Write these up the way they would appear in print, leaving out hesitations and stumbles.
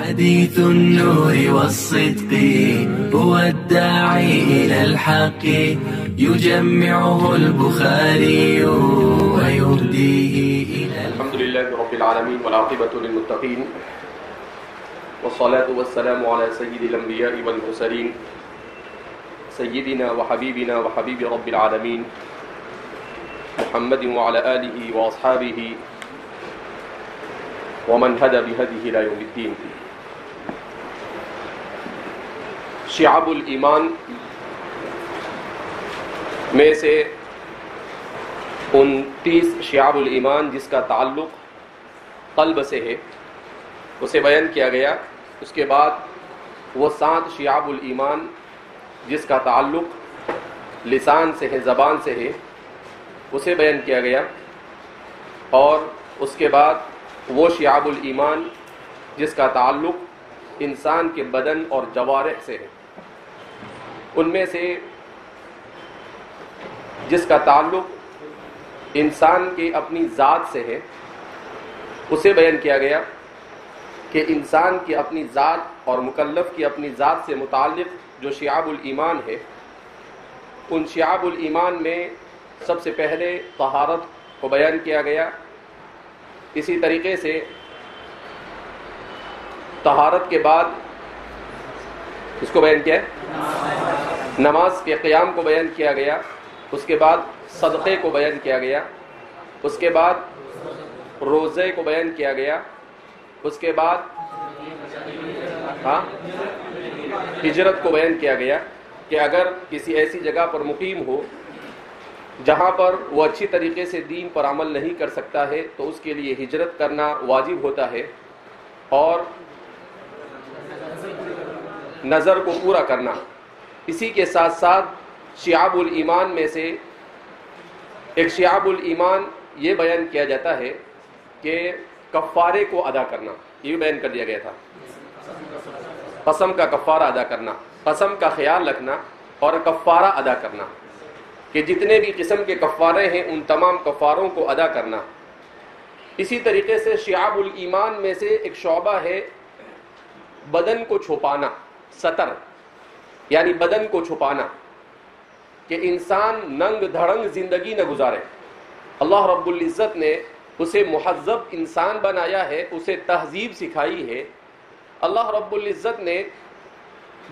حديث النور والصدق هو الداعي إلى الحق يجمعه البخاري ويهديه إلى الحمد لله رب العالمين والعاقبة للمتقين والصلاة والسلام على سيد الأنبياء والمرسلين سيدنا وحبيبنا وحبيب رب العالمين محمد وعلى آله وأصحابه ومن هدى بهديه إلى يوم الدين. شعب الایمان میں سے 29 شعب الایمان جس کا تعلق قلب سے ہے اسے بیان کیا گیا. اس کے بعد وہ 7 شعب الایمان جس کا تعلق لسان سے ہے، زبان سے ہے، اسے بیان کیا گیا. اور اس کے بعد وہ شعب الایمان جس کا تعلق انسان کے بدن اور جوارح سے ہے، ان میں سے جس کا تعلق انسان کے اپنی ذات سے ہے اسے بیان کیا گیا کہ انسان کی اپنی ذات اور مکلف کی اپنی ذات سے متعلق جو شعب الایمان ہے، ان شعب الایمان میں سب سے پہلے طہارت کو بیان کیا گیا. اسی طریقے سے طہارت کے بعد اس کو بیان کیا ہے، نماز کے قیام کو بیان کیا گیا. اس کے بعد صدقے کو بیان کیا گیا. اس کے بعد روزے کو بیان کیا گیا. اس کے بعد ہجرت کو بیان کیا گیا کہ اگر کسی ایسی جگہ پر مقیم ہو جہاں پر وہ اچھی طریقے سے دین پر عمل نہیں کر سکتا ہے تو اس کے لیے ہجرت کرنا واجب ہوتا ہے، اور نظر کو پورا کرنا. اسی کے ساتھ ساتھ شعب الایمان میں سے ایک شعب الایمان یہ بیان کیا جاتا ہے کہ کفارے کو ادا کرنا. یہ بھی بیان کر دیا گیا تھا، قسم کا کفارہ ادا کرنا، قسم کا خیال رکھنا اور کفارہ ادا کرنا کہ جتنے بھی قسم کے کفارے ہیں ان تمام کفاروں کو ادا کرنا. اسی طریقے سے شعب الایمان میں سے ایک شعبہ ہے بدن کو چھپانا، ستر، یعنی بدن کو چھپانا، کہ انسان ننگ دھڑنگ زندگی نہ گزارے. اللہ رب العزت نے اسے مہذب انسان بنایا ہے، اسے تہذیب سکھائی ہے. اللہ رب العزت نے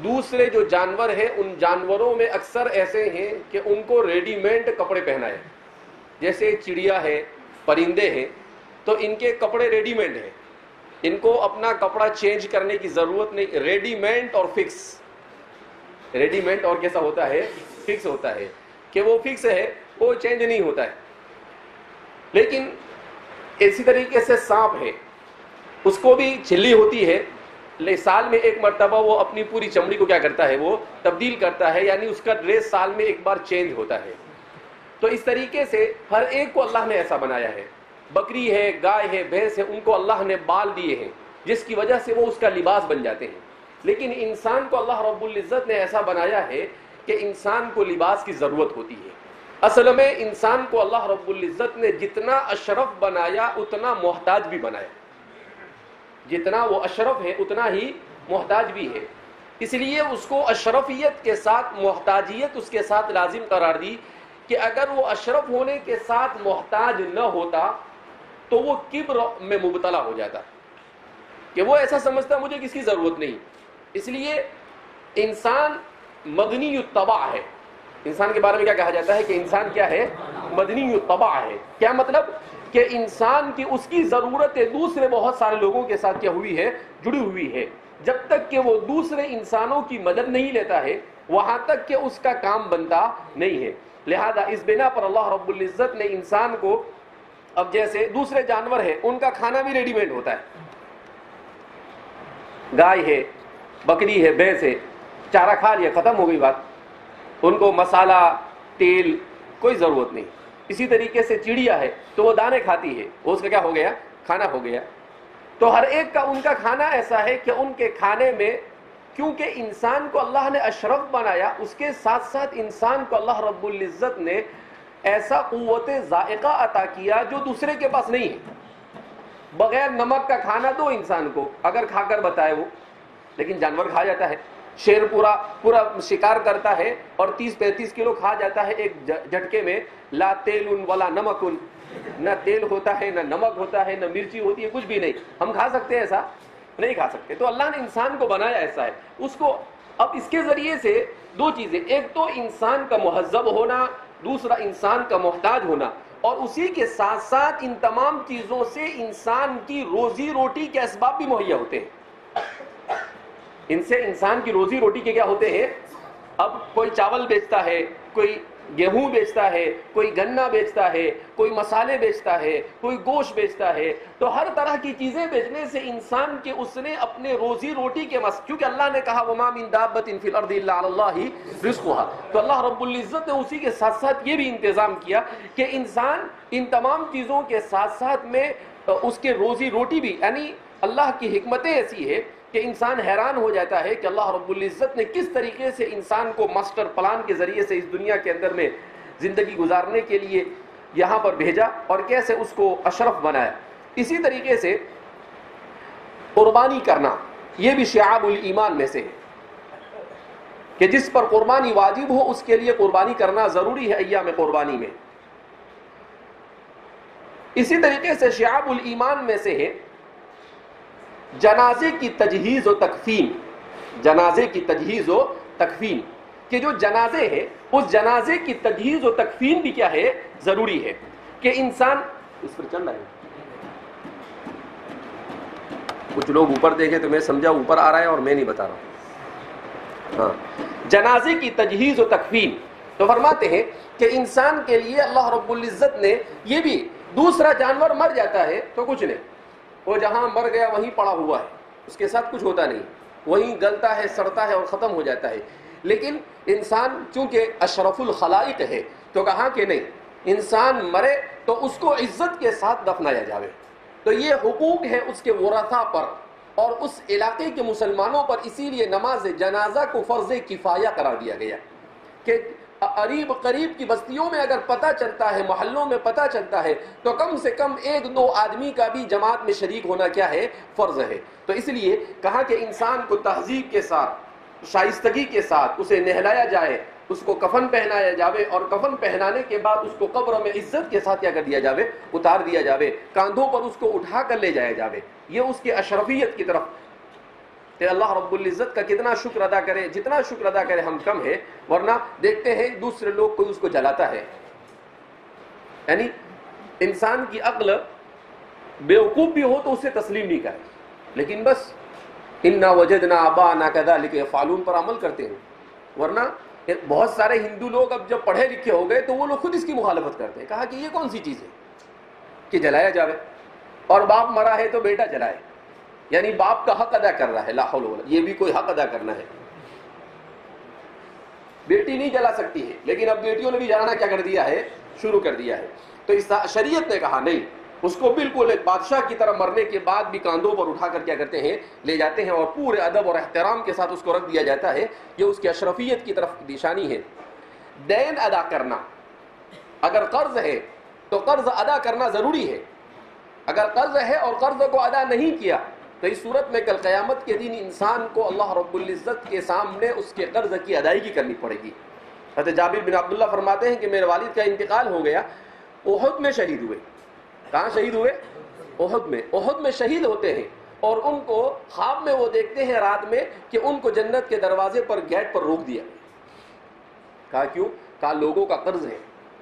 دوسرے جو جانور ہیں ان جانوروں میں اکثر ایسے ہیں کہ ان کو ریڈی میڈ کپڑے پہنائے. جیسے چڑیا ہے، پرندے ہیں، تو ان کے کپڑے ریڈی میڈ ہیں، ان کو اپنا کپڑا چینج کرنے کی ضرورت نہیں. ریڈی میڈ اور فکس، ریڈی میڈ اور کیسا ہوتا ہے، فکس ہوتا ہے کہ وہ فکس ہے، وہ چینج نہیں ہوتا ہے. لیکن اسی طریقے سے سانپ ہے، اس کو بھی چھلی ہوتی ہے، سال میں ایک مرتبہ وہ اپنی پوری چمڑی کو کیا کرتا ہے، وہ تبدیل کرتا ہے، یعنی اس کا ڈریس سال میں ایک بار چینج ہوتا ہے. تو اس طریقے سے ہر ایک کو اللہ نے ایسا بنایا ہے. بکری ہے، گائے ہے، بھینس ہے، ان کو اللہ نے بال دیے ہیں جس کی وجہ سے وہ اس کا لباس بن جاتے ہیں. لیکن انسان کو اللہ رب العزت نے ایسا بنایا ہے کہ انسان کو لباس کی ضرورت ہوتی ہے. اصل میں انسان کو اللہ رب العزت نے جتنا اشرف بنایا اتنا محتاج بھی بنایا. جتنا وہ اشرف ہے اتنا ہی محتاج بھی ہے. اس لیے اس کو اشرفیت کے ساتھ محتاجیت اس کے ساتھ لازم قرار دی کہ اگر وہ اشرف ہونے کے ساتھ محتاج نہ ہوتا تو وہ کبر میں مبتلا ہو جاتا کہ وہ ایسا سمجھتا مجھے کس کی ضرورت نہیں. اس لیے انسان مدنی الطبع ہے. انسان کے بارے میں کیا کہا جاتا ہے کہ انسان کیا ہے، مدنی الطبع ہے. کیا مطلب کہ انسان کی اس کی ضرورت دوسرے بہت سارے لوگوں کے ساتھ کیا ہوئی ہے، جڑی ہوئی ہے. جب تک کہ وہ دوسرے انسانوں کی مدد نہیں لیتا ہے وہاں تک کہ اس کا کام بنتا نہیں ہے. لہذا اس بنا پر اللہ رب العزت نے انسان کو، اب جیسے دوسرے جانور ہیں ان کا کھانا بھی ریڈی میڈ ہوتا ہے. گائے ہے، بکری ہے، بھینس ہے، چارہ کھا لیا، ختم ہو گئی بات. ان کو مسالہ، تیل کوئی ضرورت نہیں. اسی طریقے سے چڑیا ہے تو وہ دانے کھاتی ہے، وہ اس کا کیا ہو گیا، کھانا ہو گیا. تو ہر ایک کا ان کا کھانا ایسا ہے کہ ان کے کھانے میں کیونکہ انسان کو اللہ نے اشرف بنایا، اس کے ساتھ ساتھ انسان کو اللہ رب العزت نے ایسا قوت ذائقہ عطا کیا جو دوسرے کے پاس نہیں ہے. بغیر نمک کا کھانا دو انسان کو، اگر کھا کر بتائے وہ، لیکن جانور کھا جاتا ہے. شیر پورا شکار کرتا ہے اور 30-35 کلو کھا جاتا ہے ایک جھٹکے میں. لا تیل ولا نمک، نہ تیل ہوتا ہے، نہ نمک ہوتا ہے، نہ مرچی ہوتی ہے، کچھ بھی نہیں. ہم کھا سکتے ہیں ایسا؟ نہیں کھا سکتے. تو اللہ نے انسان کو بنایا ایسا ہے اس کو. اب اس کے ذریعے سے دو چیزیں، ایک تو انسان کا مہذب ہونا، دوسرا انسان کا محتاج ہونا، اور اسی کے ساتھ ساتھ ان تمام چیزوں سے انسان کی روزی روٹی کے اسباب بھی مہیا ہوتے ہیں. ان سے انسان کی روزی روٹی کے کیا ہوتے ہیں؟ اب کوئی چاول بیچتا ہے، کوئی گیہوں بیچتا ہے، کوئی گنا بیچتا ہے، کوئی مسالے بیچتا ہے، کوئی گوشت بیچتا ہے. تو ہر طرح کی چیزیں بیچنے سے انسان کے اس نے اپنے روزی روٹی کے کیونکہ اللہ نے کہا وَمَا مِن دَابَّةٍ فِي الْأَرْضِ إِلَّا عَلَى اللَّهِ رِزْقُهَا. تو اللہ رب العزت نے اسی کے ساتھ ساتھ یہ بھی انتظام کیا کہ انسان ان تمام چیزوں کے ساتھ ساتھ میں اس کے روزی روٹی بھی، یعنی اللہ کی حکمتیں ایسی ہے کہ انسان حیران ہو جاتا ہے کہ اللہ رب العزت نے کس طریقے سے انسان کو ماسٹر پلان کے ذریعے سے اس دنیا کے اندر میں زندگی گزارنے کے لیے یہاں پر بھیجا اور کیسے اس کو اشرف بنایا. اسی طریقے سے قربانی کرنا یہ بھی شعاب الایمان میں سے ہے کہ جس پر قربانی واجب ہو اس کے لیے قربانی کرنا ضروری ہے ایام قربانی میں. اسی طریقے سے شعاب الایمان میں سے ہے جنازے کی تجہیز و تکفین. جنازے کی تجہیز و تکفین کہ جو جنازے ہے اس جنازے کی تجہیز و تکفین بھی کیا ہے؟ ضروری ہے کہ انسان اس پر چل رہا ہے. کچھ لوگ اوپر دیکھیں تو میں سمجھا اوپر آ رہا ہے اور میں نہیں بتا رہا ہوں. ہاں، جنازے کی تجہیز و تکفین. تو فرماتے ہیں کہ انسان کے لیے اللہ رب العزت نے یہ بھی، دوسرا جانور مر جاتا ہے تو کچھ نہیں، وہ جہاں مر گیا وہیں پڑا ہوا ہے، اس کے ساتھ کچھ ہوتا نہیں، وہیں گلتا ہے، سڑتا ہے اور ختم ہو جاتا ہے. لیکن انسان چونکہ اشرف الخلائق ہے تو کہا کہ نہیں، انسان مرے تو اس کو عزت کے ساتھ دفنایا جاوے. تو یہ حقوق ہے اس کے ورثاء پر اور اس علاقے کے مسلمانوں پر. اسی لیے نماز جنازہ کو فرض کفایہ قرار دیا گیا کہ قریب کی بستیوں میں اگر پتہ چلتا ہے، محلوں میں پتہ چلتا ہے تو کم سے کم 1-2 آدمی کا بھی جماعت میں شریک ہونا کیا ہے؟ فرض ہے. تو اس لیے کہا کہ انسان کو تہذیب کے ساتھ، شائستگی کے ساتھ اسے نہلایا جائے، اس کو کفن پہنایا جاوے اور کفن پہنانے کے بعد اس کو قبر میں عزت کے ساتھ کیا کر دیا جاوے؟ اتار دیا جاوے، کاندھوں پر اس کو اٹھا کر لے جایا جاوے. یہ اس کی اشرفیت کی طرف کہ اللہ رب العزت کا کتنا شکر ادا کرے، جتنا شکر ادا کرے ہم کم ہے. ورنہ دیکھتے ہیں دوسرے لوگ کوئی اس کو جلاتا ہے. یعنی انسان کی عقل بیوقوف بھی ہو تو اسے تسلیم نہیں کرے، لیکن بس انا وجدنا آباءنا کذلک یفعلون پر عمل کرتے ہیں. ورنہ بہت سارے ہندو لوگ اب جب پڑھے لکھے ہو گئے تو وہ لوگ خود اس کی مخالفت کرتے ہیں. کہا کہ یہ کون سی چیز ہے کہ جلایا جاوے، اور باپ مرا ہے تو بیٹا جلائے، یعنی باپ کا حق ادا کر رہا ہے. لا حول ولا، یہ بھی کوئی حق ادا کرنا ہے. بیٹی نہیں جلا سکتی ہے لیکن اب بیٹیوں نے بھی جلانا کیا کر دیا ہے؟ شروع کر دیا ہے. تو اس شریعت نے کہا نہیں، اس کو بالکل ایک بادشاہ کی طرح مرنے کے بعد بھی کاندھوں پر اٹھا کر کیا کرتے ہیں؟ لے جاتے ہیں اور پورے ادب اور احترام کے ساتھ اس کو رکھ دیا جاتا ہے. یہ اس کی اشرفیت کی طرف نشانی ہے. دین ادا کرنا، اگر قرض ہے تو قرض ادا کرنا ضروری ہے. اگر قرض ہے اور قرض کو ادا نہیں کیا تو اس صورت میں کل قیامت کے دن انسان کو اللہ رب العزت کے سامنے اس کے قرض کی ادائیگی کرنی پڑے گی. حضرت جابر بن عبداللہ فرماتے ہیں کہ میرے والد کا انتقال ہو گیا، احد میں شہید ہوئے. کہاں شہید ہوئے؟ احد میں. احد میں شہید ہوتے ہیں اور ان کو خواب میں وہ دیکھتے ہیں رات میں کہ ان کو جنت کے دروازے پر گیٹ پر روک دیا. کہا کیوں؟ کہا لوگوں کا قرض ہے،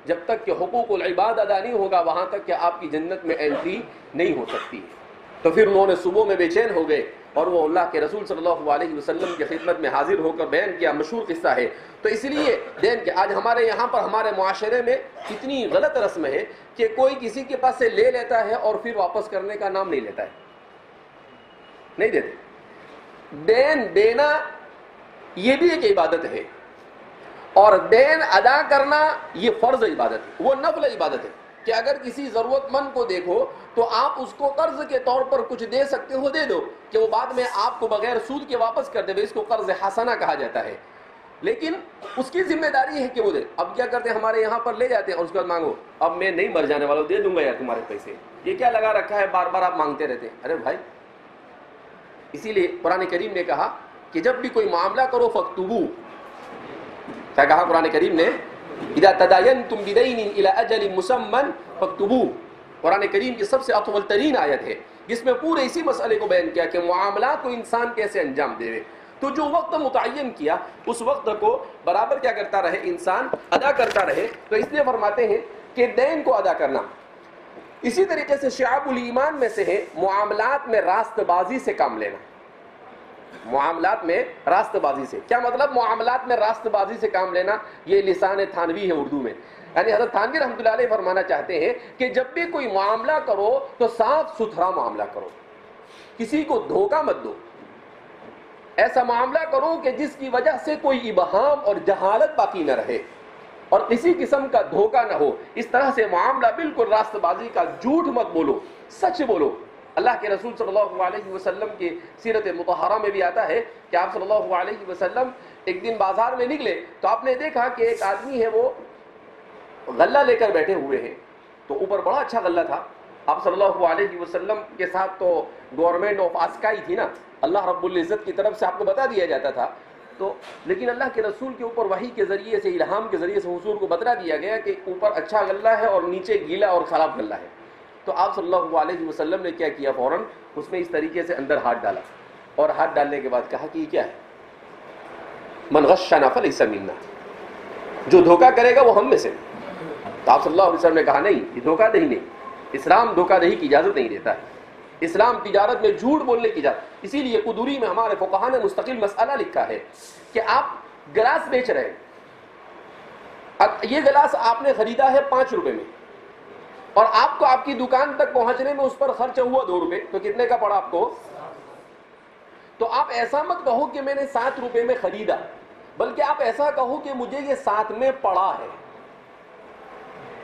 جب تک کہ حقوق العباد ادا نہیں ہوگا وہاں تک کہ آپ کی جنت میں انٹری نہیں ہو سکتی. تو پھر انہوں نے صبح میں بے چین ہو گئے اور وہ اللہ کے رسول صلی اللہ علیہ وسلم کی خدمت میں حاضر ہو کر بیان کیا. مشہور قصہ ہے. تو اس لیے دین کہ آج ہمارے یہاں پر ہمارے معاشرے میں اتنی غلط رسم ہے کہ کوئی کسی کے پاس سے لے لیتا ہے اور پھر واپس کرنے کا نام نہیں لیتا ہے، نہیں دیتے. دین دینا یہ بھی ایک عبادت ہے اور دین ادا کرنا یہ فرض عبادت ہے، وہ نفل عبادت ہے کہ اگر کسی ضرورت مند کو دیکھو تو آپ اس کو قرض کے طور پر کچھ دے سکتے ہو، دے دو کہ وہ بعد میں آپ کو بغیر سود کے واپس کر دے. اس کو قرض حسنہ کہا جاتا ہے. لیکن اس کی ذمہ داری ہے کہ وہ دے. اب کیا کرتے ہیں, ہمارے یہاں پر لے جاتے ہیں اور اس کے بعد مانگو, اب میں نہیں مر جانے والا ہوں, دے دوں گا یار تمہارے پیسے, یہ کیا لگا رکھا ہے, بار بار آپ مانگتے رہتے ہیں. ارے بھائی, اسی لیے قرآن کریم نے کہا کہ جب بھی کوئی معاملہ کرو فاکتبوا. کیا کہا قرآن کریم نے؟ اذا تداینتم بدین الی اجل مسمى فاکتبوا. قرآن کریم کی سب سے اطول ترین آیت ہے جس میں پورے اسی مسئلے کو بیان کیا کہ معاملات کو انسان کیسے انجام دے. تو جو وقت متعین کیا اس وقت کو برابر کیا کرتا رہے, انسان ادا کرتا رہے. تو اس لیے فرماتے ہیں کہ دین کو ادا کرنا. اسی طریقے سے شعب الایمان میں سے ہے معاملات میں راست بازی سے کام لینا. معاملات میں راست بازی سے کیا مطلب؟ معاملات میں راست بازی سے کام لینا, یہ لسان تھانوی ہے اردو میں. یعنی حضرت تھانوی رحمۃ اللہ علیہ فرمانا چاہتے ہیں کہ جب بھی کوئی معاملہ کرو تو صاف ستھرا معاملہ کرو, کسی کو دھوکہ مت دو. ایسا معاملہ کرو کہ جس کی وجہ سے کوئی ابہام اور جہالت باقی نہ رہے اور کسی قسم کا دھوکہ نہ ہو. اس طرح سے معاملہ بالکل راست بازی کا, جھوٹ مت بولو, سچ بولو. اللہ کے رسول صلی اللہ علیہ وسلم کی سیرت مطہرہ میں بھی آتا ہے کہ آپ صلی اللہ علیہ وسلم ایک دن بازار میں نکلے تو آپ نے دیکھا کہ ایک آدمی ہے وہ غلہ لے کر بیٹھے ہوئے ہیں, تو اوپر بڑا اچھا غلہ تھا. آپ صلی اللہ علیہ وسلم کے ساتھ تو گورنمنٹ آف آسکائی تھی نا, اللہ رب العزت کی طرف سے آپ کو بتا دیا جاتا تھا. تو لیکن اللہ کے رسول کے اوپر وحی کے ذریعے سے, الہام کے ذریعے سے حضور کو بتا دیا گیا کہ اوپر اچھا غلہ ہے اور نیچے گیلا اور خراب غلہ ہے. تو آپ صلی اللہ علیہ وسلم نے کیا کیا, فوراً اس میں اس طریقے سے اندر ہاتھ ڈالا اور ہاتھ ڈالنے کے بعد کہا کہ یہ کیا ہے؟ من غشنا فلیس منا, جو دھوکہ کرے گا وہ ہم میں سے. تو آپ صلی اللہ علیہ وسلم نے کہا نہیں, یہ دھوکہ دہی نہیں, اسلام دھوکہ دہی کی اجازت نہیں دیتا ہے. اسلام تجارت میں جھوٹ بولنے کی اجازت. اسی لیے قدوری میں ہمارے فقہاء نے مستقل مسئلہ لکھا ہے کہ آپ گلاس بیچ رہے ہیں, یہ گلاس آپ نے خریدا ہے 5 روپے میں اور آپ کو آپ کی دکان تک پہنچنے میں اس پر خرچ ہوا 2 روپے, تو کتنے کا پڑا آپ کو؟ تو آپ ایسا مت کہو کہ میں نے 7 روپے میں خریدا, بلکہ آپ ایسا کہو کہ مجھے یہ 7 میں پڑا ہے,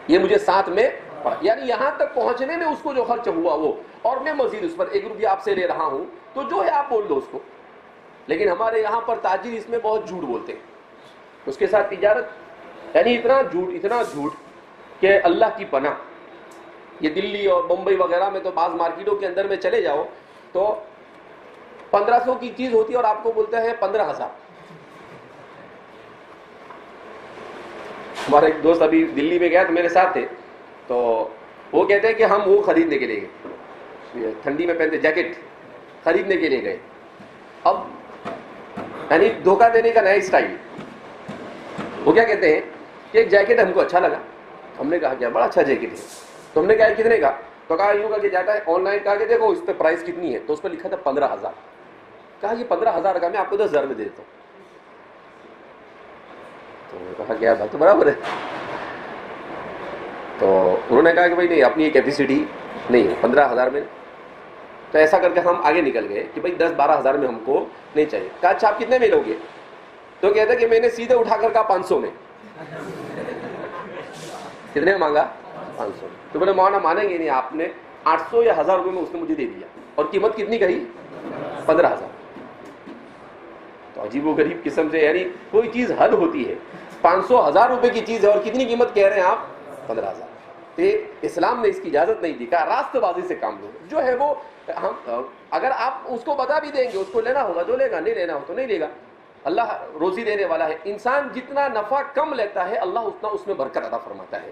یہ مجھے 7 میں پڑا. یعنی یہاں تک پہنچنے میں اس کو جو خرچ ہوا وہ, اور میں مزید اس پر 1 روپیہ آپ سے لے رہا ہوں, تو جو ہے آپ بول دو اس کو. لیکن ہمارے یہاں پر تاجر اس میں بہت جھوٹ بولتے ہیں, اس کے ساتھ تجارت, یعنی اتنا جھوٹ کہ اللہ کی پناہ. یہ دلی اور بمبئی وغیرہ میں تو بعض مارکیٹوں کے اندر میں چلے جاؤ تو 1500 کی چیز ہوتی ہے اور آپ کو بولتا ہے 15,000. ہمارا ایک دوست ابھی دلی میں گیا تو میرے ساتھ تھے, تو وہ کہتے ہیں کہ ہم وہ خریدنے کے لیے گئے, ٹھنڈی میں پہنتے جیکٹ خریدنے کے لیے گئے. اب یعنی دھوکہ دینے کا نیا اسٹائل. وہ کیا کہتے ہیں کہ ایک جیکٹ ہم کو اچھا لگا, ہم نے کہا کیا بڑا اچھا جیکٹ ہے, تو ہم نے کہا کتنے کا, تو کہا یوں کہ جاتا ہے آن لائن, کہا کہ دیکھو اس پہ پرائس کتنی ہے, تو اس پہ لکھا تھا 15,000. کہا یہ 15,000 کا میں آپ کو 10,000 میں دے دیتا ہوں. تو کہا کیا بات تو برابر ہے. تو انہوں نے کہا کہ بھائی نہیں, اپنی یہ کیپیسٹی نہیں ہے 15,000 میں. تو ایسا کر کے ہم آگے نکل گئے کہ بھائی 10-12,000 میں ہم کو نہیں چاہیے. کہا اچھا آپ کتنے میں لو گے؟ تو کہتا کہ میں نے سیدھے اٹھا کر کہا 500 میں. کتنے مانگا؟ 500. تو بولے مولانا مانیں گے نہیں, آپ نے 800 یا 1000 روپے میں اس نے مجھے دے دیا, اور قیمت کتنی کہی؟ 15,000. تو عجیب و غریب قسم سے, یعنی کوئی چیز حد ہوتی ہے. 500-1000 روپے کی چیز ہے اور کتنی قیمت کہہ رہے ہیں آپ؟ 15,000. تو اسلام نے اس کی اجازت نہیں دی, کہا راست بازی سے کام لو. جو ہے وہ ہم اگر آپ اس کو بتا بھی دیں گے, اس کو لینا ہوگا جو لے گا, نہیں لینا ہو تو نہیں لے گا. اللہ روزی دینے والا ہے. انسان جتنا نفع کم لیتا ہے اللہ اتنا اس میں برکت عطا فرماتا ہے.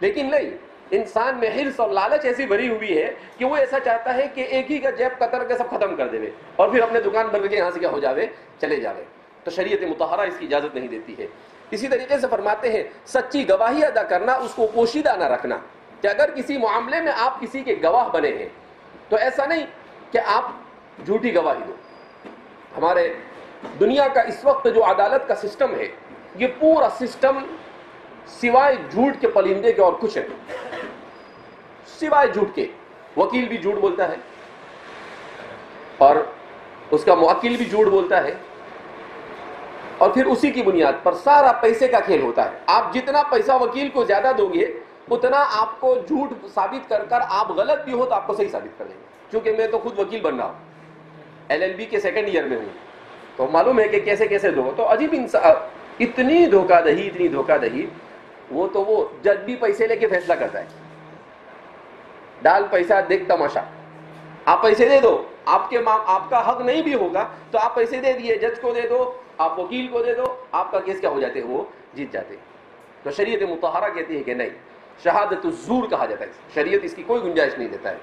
لیکن نہیں, انسان میں حرص اور لالچ ایسی بھری ہوئی ہے کہ وہ ایسا چاہتا ہے کہ ایک ہی کا جیب قطر کے سب ختم کر دے اور پھر اپنے دکان بند کے یہاں سے کیا ہو جاوے, چلے جاوے. تو شریعت مطہرہ اس کی اجازت نہیں دیتی ہے. اسی طریقے سے فرماتے ہیں سچی گواہی ادا کرنا, اس کو پوشیدہ نہ رکھنا. کہ اگر کسی معاملے میں آپ کسی کے گواہ بنے ہیں تو ایسا نہیں کہ آپ جھوٹی گواہی دو. ہمارے دنیا کا اس وقت جو عدالت کا سسٹم ہے, یہ پورا سسٹم سوائے جھوٹ کے پلندے کے اور کچھ ہے. سوائے جھوٹ کے, وکیل بھی جھوٹ بولتا ہے اور اس کا موکل بھی جھوٹ بولتا ہے, اور پھر اسی کی بنیاد پر سارا پیسے کا کھیل ہوتا ہے. آپ جتنا پیسہ وکیل کو زیادہ دو گے اتنا آپ کو جھوٹ ثابت کر کر, آپ غلط بھی ہو تو آپ کو صحیح ثابت کر دیں گے. کیونکہ میں تو خود وکیل بن رہا ہوں, LLB کے 2nd ایئر میں ہوں, تو معلوم ہے کہ کیسے کیسے دو. تو عجیب اتنی دھوکہ دہی, وہ تو وہ جج بھی پیسے لے کے فیصلہ کرتا ہے. ڈال پیسہ دیکھ تماشا, آپ پیسے دے دو, آپ کا حق نہیں بھی ہوگا تو آپ پیسے دے دیے, جج کو دے دو, آپ وکیل کو دے دو, آپ کا کیس کیا ہو جاتے ہیں, وہ جیت جاتے ہیں. تو شریعت مطہرہ کہتی ہے کہ نہیں, شہادت الزور کہا جاتا ہے, شریعت اس کی کوئی گنجائش نہیں دیتا ہے.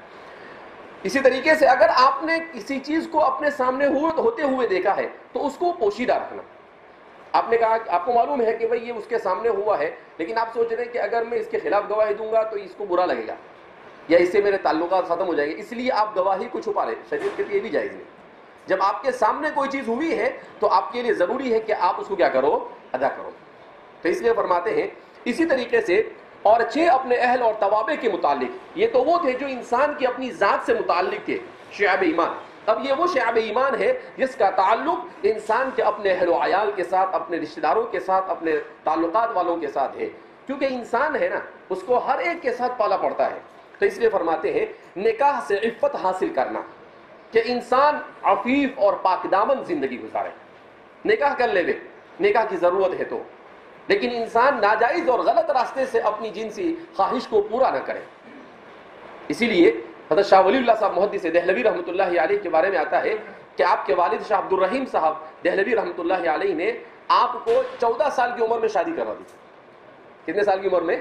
اسی طریقے سے اگر آپ نے کسی چیز کو اپنے سامنے ہوتے ہوئے دیکھا ہے تو اس کو پوشیدہ رکھنا. آپ نے کہا, آپ کو معلوم ہے کہ بھئی یہ اس کے سامنے ہوا ہے, لیکن آپ سوچ رہے ہیں کہ اگر میں اس کے خلاف گواہی دوں گا تو اس کو برا لگے گا یا اس سے میرے تعلقات ختم ہو جائیں گے, اس لیے آپ گواہی کو چھپا رہے. شریعت کہتی ہے یہ بھی جائز نہیں. جب آپ کے سامنے کوئی چیز ہوئی ہے تو آپ کے لیے ضروری ہے کہ آپ اس کو کیا کرو, ادا کرو. تو اس لیے فرماتے ہیں اسی طریقے سے اور 6 اپنے اہل اور توابع کے متعلق. یہ تو وہ تھے جو انسان کی اپنی ذات سے متعلق تھے, شعب ایمان. اب یہ وہ شعب ایمان ہے جس کا تعلق انسان کے اپنے اہل و عیال کے ساتھ, اپنے رشتہ داروں کے ساتھ, اپنے تعلقات والوں کے ساتھ ہے. کیونکہ انسان ہے نا, اس کو ہر ایک کے ساتھ پالا پڑتا ہے. تو اس لیے فرماتے ہیں نکاح سے عفت حاصل کرنا, کہ انسان عفیف اور پاک دامن زندگی گزارے. نکاح کر لے وے, نکاح کی ضرورت ہے تو, لیکن انسان ناجائز اور غلط راستے سے اپنی جنسی خواہش کو پورا نہ کرے. اسی لیے حضرت شاہ ولی اللہ صاحب محدث دہلوی رحمۃ اللہ علیہ کے بارے میں آتا ہے کہ آپ کے والد شاہ عبد الرحیم صاحب دہلوی رحمۃ اللہ علیہ نے آپ کو 14 سال کی عمر میں شادی کروا دی. کتنے سال کی عمر میں؟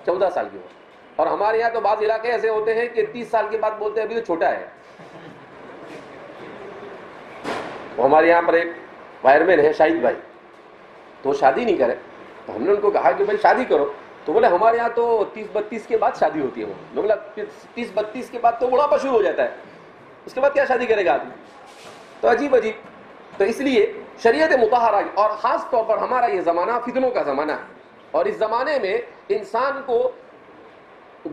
14 سال کی عمر. اور ہمارے یہاں تو بعض علاقے ایسے ہوتے ہیں کہ 30 سال کے بعد بولتے ہیں ابھی تو چھوٹا ہے. ہمارے یہاں پر ایک وائرمین ہے شاہد بھائی, تو شادی نہیں کرے. تو ہم نے ان کو کہا کہ بھائی شادی کرو, تو بولے ہمارے یہاں تو 30-32 کے بعد شادی ہوتی ہے. وہ بولا 30-32 کے بعد تو بڑھاپا شروع ہو جاتا ہے, اس کے بعد کیا شادی کرے گا آدمی. تو عجیب. تو اس لیے شریعت مطہرہ, اور خاص طور پر ہمارا یہ زمانہ فتنوں کا زمانہ ہے, اور اس زمانے میں انسان کو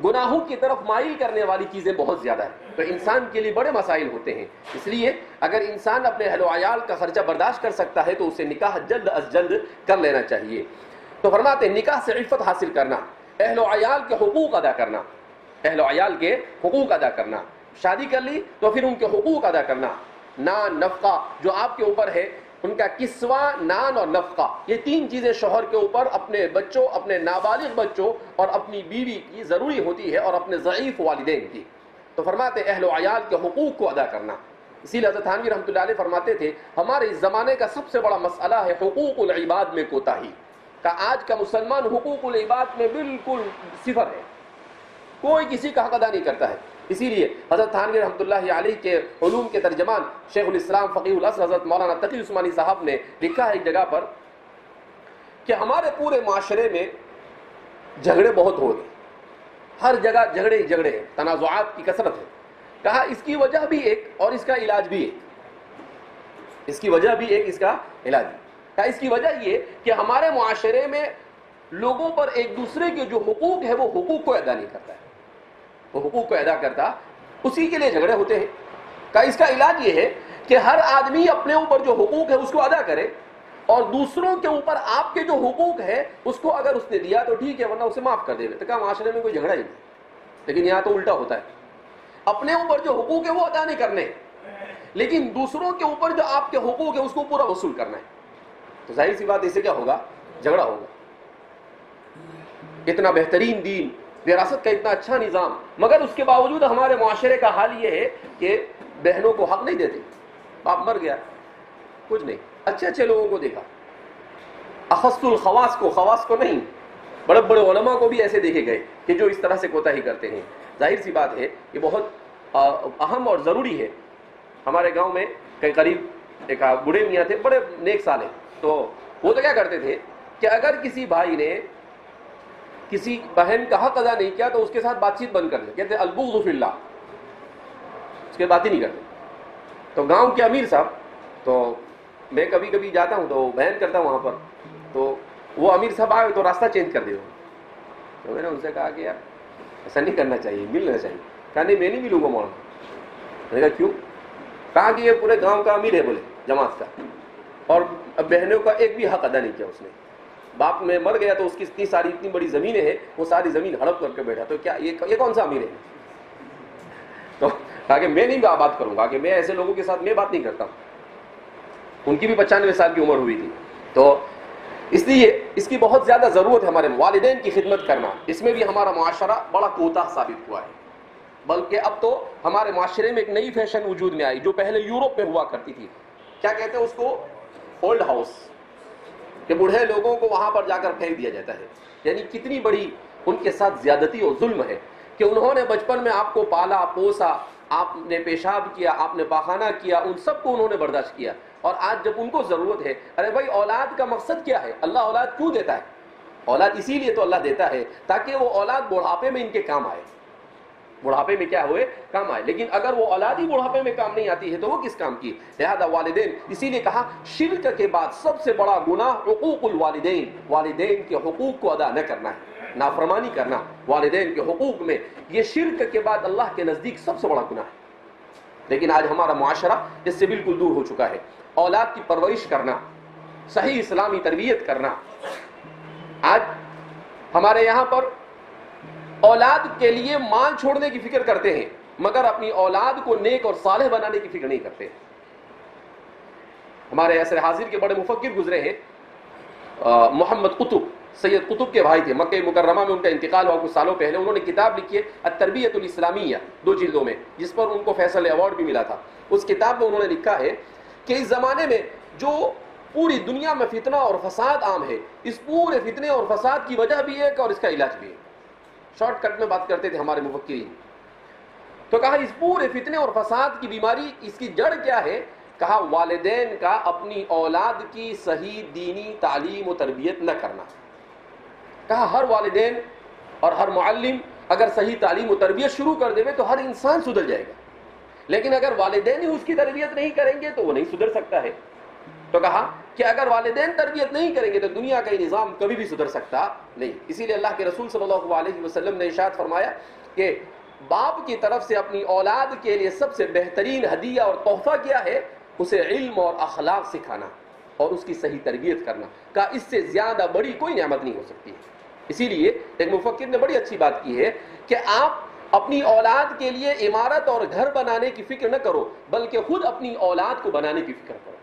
گناہوں کی طرف مائل کرنے والی چیزیں بہت زیادہ ہیں. تو انسان کے لیے بڑے مسائل ہوتے ہیں. اس لیے اگر انسان اپنے اہل و عیال کا خرچہ برداشت کر سکتا ہے تو اسے نکاح جلد از جلد کر لینا چاہیے. تو فرماتے ہیں نکاح سے عفت حاصل کرنا, اہل و عیال کے حقوق ادا کرنا, اہل و عیال کے حقوق ادا کرنا. شادی کر لی تو پھر ان کے حقوق ادا کرنا. نان نفقہ جو آپ کے اوپر ہے, ان کا کسوہ, نان اور نفقہ, یہ 3 چیزیں شوہر کے اوپر اپنے بچوں, اپنے نابالغ بچوں اور اپنی بیوی کی ضروری ہوتی ہے, اور اپنے ضعیف والدین کی. تو فرماتے اہل و عیال کے حقوق کو ادا کرنا. اسی لیے حضرت تھانوی رحمۃ اللہ علیہ فرماتے تھے ہمارے اس زمانے کا سب سے بڑا مسئلہ ہے حقوق العباد میں کوتاہی. کہ آج کا مسلمان حقوق العباد میں بالکل صفر ہے, کوئی کسی کا حق ادا نہیں کرتا ہے. اسی لیے حضرت تھانوی رحمۃ اللہ علیہ کے علوم کے ترجمان شیخ الاسلام فقیہ الاصل حضرت مولانا تقی عثمانی صاحب نے لکھا ہے ایک جگہ پر کہ ہمارے پورے معاشرے میں جھگڑے بہت ہو رہے, ہر جگہ جھگڑے ہی جھگڑے ہیں, تنازعات کی کثرت ہے. کہا اس کی وجہ بھی ایک اور اس کا علاج بھی ایک, اس کی وجہ بھی ایک, اس کا علاج بھی. کہا اس کی وجہ یہ کہ ہمارے معاشرے میں لوگوں پر ایک دوسرے کے جو حقوق ہے وہ حقوق کو ادا نہیں کرتا ہے, وہ حقوق کو ادا کرتا, اسی کے لیے جھگڑے ہوتے ہیں. کہا اس کا علاج یہ ہے کہ ہر آدمی اپنے اوپر جو حقوق ہے اس کو ادا کرے, اور دوسروں کے اوپر آپ کے جو حقوق ہے اس کو اگر اس نے دیا تو ٹھیک ہے, ورنہ اسے معاف کر دے. تو کہا معاشرے میں کوئی جھگڑا ہی نہیں. لیکن یہاں تو الٹا ہوتا ہے, اپنے اوپر جو حقوق ہے وہ ادا نہیں کرنے, لیکن دوسروں کے اوپر جو آپ کے حقوق ہے اس کو پورا وصول کرنا ہے. تو ظاہر سی بات, اس سے کیا ہوگا, جھگڑا ہوگا. اتنا بہترین دین, وراثت کا اتنا اچھا نظام, مگر اس کے باوجود ہمارے معاشرے کا حال یہ ہے کہ بہنوں کو حق نہیں دیتے. باپ مر گیا, کچھ نہیں, اچھے اچھے لوگوں کو دیکھا, اخص الخواص کو, خواص کو نہیں, بڑے بڑے علماء کو بھی ایسے دیکھے گئے کہ جو اس طرح سے کوتاہی کرتے ہیں. ظاہر سی بات ہے یہ بہت اہم اور ضروری ہے. ہمارے گاؤں میں کئی قریب ایک بوڑھے میاں تھے, بڑے نیک سالے. تو وہ تو کیا کرتے تھے کہ اگر کسی بھائی نے کسی بہن کا حق ادا نہیں کیا تو اس کے ساتھ بات چیت بند کر دے, کہتے البغض فی اللہ, اس کے بات ہی نہیں کرتے. تو گاؤں کے امیر صاحب, تو میں کبھی کبھی جاتا ہوں تو بیان کرتا ہوں وہاں پر, تو وہ امیر صاحب آئے تو راستہ چینج کر دے. تو میں نے ان سے کہا کہ یار ایسا نہیں کرنا چاہیے, ملنا چاہیے. کہا نہیں میں نہیں ملوں گا مولانا. میں نے کہا کیوں؟ کہا کہ یہ پورے گاؤں کا امیر ہے بولے جماعت کا, اور بہنوں کا ایک بھی حق ادا نہیں کیا اس نے. باپ میں مر گیا تو اس کی اتنی ساری اتنی بڑی زمینیں ہیں, وہ ساری زمین ہڑپ کر کے بیٹھا. تو کیا یہ کون سا امیر ہے؟ تو کہا کہ میں نہیں بات کروں گا, کہ میں ایسے لوگوں کے ساتھ میں بات نہیں کرتا. ان کی بھی 95 سال کی عمر ہوئی تھی. تو اس لیے اس کی بہت زیادہ ضرورت ہے ہمارے والدین کی خدمت کرنا. اس میں بھی ہمارا معاشرہ بڑا کوتاہ ثابت ہوا ہے. بلکہ اب تو ہمارے معاشرے میں ایک نئی فیشن وجود میں آئی جو پہلے یورپ میں ہوا کرتی تھی. کیا کہتے ہیں اس کو؟ Old house. کہ بوڑھے لوگوں کو وہاں پر جا کر پھینک دیا جاتا ہے. یعنی کتنی بڑی ان کے ساتھ زیادتی اور ظلم ہے کہ انہوں نے بچپن میں آپ کو پالا پوسا, آپ نے پیشاب کیا, آپ نے پاخانہ کیا, ان سب کو انہوں نے برداشت کیا. اور آج جب ان کو ضرورت ہے, ارے بھائی اولاد کا مقصد کیا ہے؟ اللہ اولاد کیوں دیتا ہے؟ اولاد اسی لیے تو اللہ دیتا ہے تاکہ وہ اولاد بڑھاپے میں ان کے کام آئے. بڑھاپے میں کیا ہوئے؟ کام آئے. لیکن اگر وہ اولاد ہی بڑھاپے میں کام نہیں آتی ہے تو وہ کس کام کی؟ لہذا والدین, اسی لیے کہا شرک کے بعد سب سے بڑا گناہ حقوق الوالدین, والدین کے حقوق کو ادا نہ کرنا ہے, نافرمانی کرنا والدین کے حقوق میں. یہ شرک کے بعد اللہ کے نزدیک سب سے بڑا گناہ ہے. لیکن آج ہمارا معاشرہ اس سے بالکل دور ہو چکا ہے. اولاد کی پرورش کرنا, صحیح اسلامی تربیت کرنا. آج ہمارے یہاں پر اولاد کے لیے مال چھوڑنے کی فکر کرتے ہیں مگر اپنی اولاد کو نیک اور صالح بنانے کی فکر نہیں کرتے. ہمارے عصر حاضر کے بڑے مفکر گزرے ہیں, محمد قطب, سید قطب کے بھائی تھے. مکہ مکرمہ میں ان کا انتقال ہوا کچھ سالوں پہلے. انہوں نے کتاب لکھی ہے التربیۃ الاسلامیہ, 2 جلدوں میں, جس پر ان کو فیصل ایوارڈ بھی ملا تھا. اس کتاب میں انہوں نے لکھا ہے کہ اس زمانے میں جو پوری دنیا میں فتنہ اور فساد عام ہے, اس پورے فتنے اور فساد کی وجہ بھی ایک اور اس کا علاج بھی ہے. شارٹ کٹ میں بات کرتے تھے ہمارے مفکرین. تو کہا اس پورے فتنے اور فساد کی بیماری, اس کی جڑ کیا ہے؟ کہا والدین کا اپنی اولاد کی صحیح دینی تعلیم و تربیت نہ کرنا. کہا ہر والدین اور ہر معلم اگر صحیح تعلیم و تربیت شروع کر دے تو ہر انسان سدھر جائے گا, لیکن اگر والدین ہی اس کی تربیت نہیں کریں گے تو وہ نہیں سدھر سکتا ہے. تو کہا کہ اگر والدین تربیت نہیں کریں گے تو دنیا کا یہ نظام کبھی بھی سدھر سکتا نہیں. اسی لیے اللہ کے رسول صلی اللہ علیہ وسلم نے ارشاد فرمایا کہ باپ کی طرف سے اپنی اولاد کے لیے سب سے بہترین ہدیہ اور تحفہ کیا ہے؟ اسے علم اور اخلاق سکھانا اور اس کی صحیح تربیت کرنا. کہا اس سے زیادہ بڑی کوئی نعمت نہیں ہو سکتی. اسی لیے ایک مفکر نے بڑی اچھی بات کی ہے کہ آپ اپنی اولاد کے لیے عمارت اور گھر بنانے کی فکر نہ کرو بلکہ خود اپنی اولاد کو بنانے کی فکر کرو.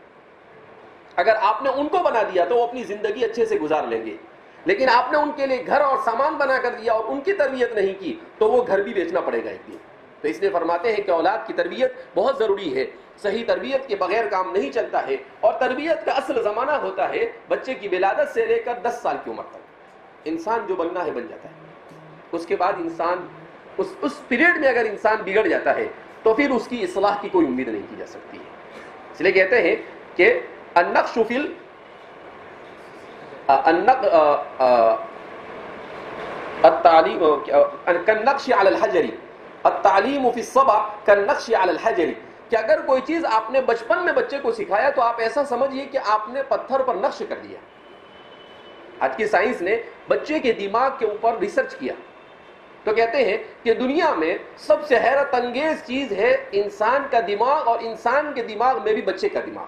اگر آپ نے ان کو بنا دیا تو وہ اپنی زندگی اچھے سے گزار لیں گے, لیکن آپ نے ان کے لیے گھر اور سامان بنا کر دیا اور ان کی تربیت نہیں کی تو وہ گھر بھی بیچنا پڑے گا ایک دن. تو اس لیے فرماتے ہیں کہ اولاد کی تربیت بہت ضروری ہے. صحیح تربیت کے بغیر کام نہیں چلتا ہے, اور تربیت کا اصل زمانہ ہوتا ہے بچے کی ولادت سے لے کر 10 سال کی عمر تک. انسان جو بننا ہے بن جاتا ہے. اس کے بعد انسان اس پیریڈ میں اگر انسان بگڑ جاتا ہے تو پھر اس کی اصلاح کی کوئی امید نہیں کی جا سکتی ہے. اس لیے کہتے ہیں کہ النقش فی التعلیم كالنقش علی الحجر, التعلیم فی الصبا كالنقش علی الحجر. کہ اگر کوئی چیز آپ نے بچپن میں بچے کو سکھایا تو آپ ایسا سمجھیے کہ آپ نے پتھر پر نقش کر دیا. آج کی سائنس نے بچے کے دماغ کے اوپر ریسرچ کیا تو کہتے ہیں کہ دنیا میں سب سے حیرت انگیز چیز ہے انسان کا دماغ, اور انسان کے دماغ میں بھی بچے کا دماغ.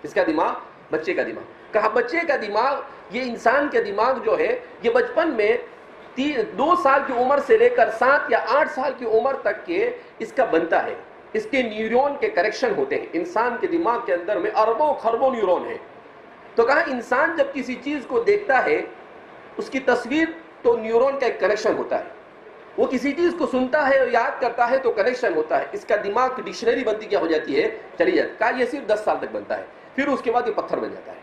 اس کا دماغ بچے کا دماغ. کہا بچے کا دماغ, یہ انسان کے دماغ جو ہے یہ بچپن میں 2 سال کی عمر سے لے کر 7 یا 8 سال کی عمر تک کے اس کا بنتا ہے. اس کے نیورون کے کریکشن ہوتے ہیں. انسان کے دماغ کے اندر میں اربوں خربوں نیورون ہیں. تو کہا انسان جب کسی چیز کو دیکھتا ہے اس کی تصویر تو نیورون کا ایک کنیکشن ہوتا ہے. وہ کسی چیز کو سنتا ہے اور یاد کرتا ہے تو کنیکشن ہوتا ہے. اس کا دماغ کی ڈکشنری بنتی کیا ہو جاتی ہے, چلی جاتی. کہا یہ صرف 10 سال تک بنتا ہے, پھر اس کے بعد یہ پتھر بن جاتا ہے.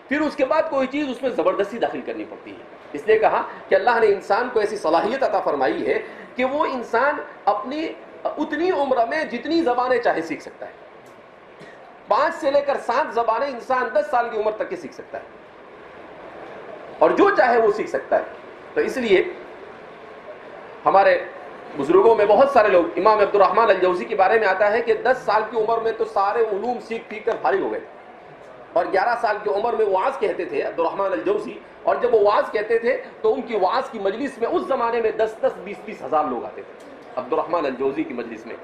پھر اس کے بعد کوئی چیز اس میں زبردستی داخل کرنی پڑتی ہے. اس لیے کہا کہ اللہ نے انسان کو ایسی صلاحیت عطا فرمائی ہے کہ وہ انسان اپنی اتنی عمر میں جتنی زبانیں چاہے سیکھ سکتا ہے. 5 سے لے کر 7 زبانیں انسان 10 سال کی عمر تک کے سیکھ سکتا ہے, اور جو چاہے وہ سیکھ سکتا ہے. تو اس لیے ہمارے بزرگوں میں بہت سارے لوگ, امام عبد الرحمن الجوزی کے بارے میں آتا ہے کہ 10 سال کی عمر میں تو سارے علوم سیکھ کر فارغ ہو گئے, اور 11 سال کی عمر میں وعظ کہتے تھے عبد الرحمن الجوزی. اور جب وہ وعظ کہتے تھے تو ان کی وعظ کی مجلس میں اس زمانے میں 10-10, 20-20 ہزار لوگ آتے تھے. عبد الرحمن الجوزی کی مجلس میں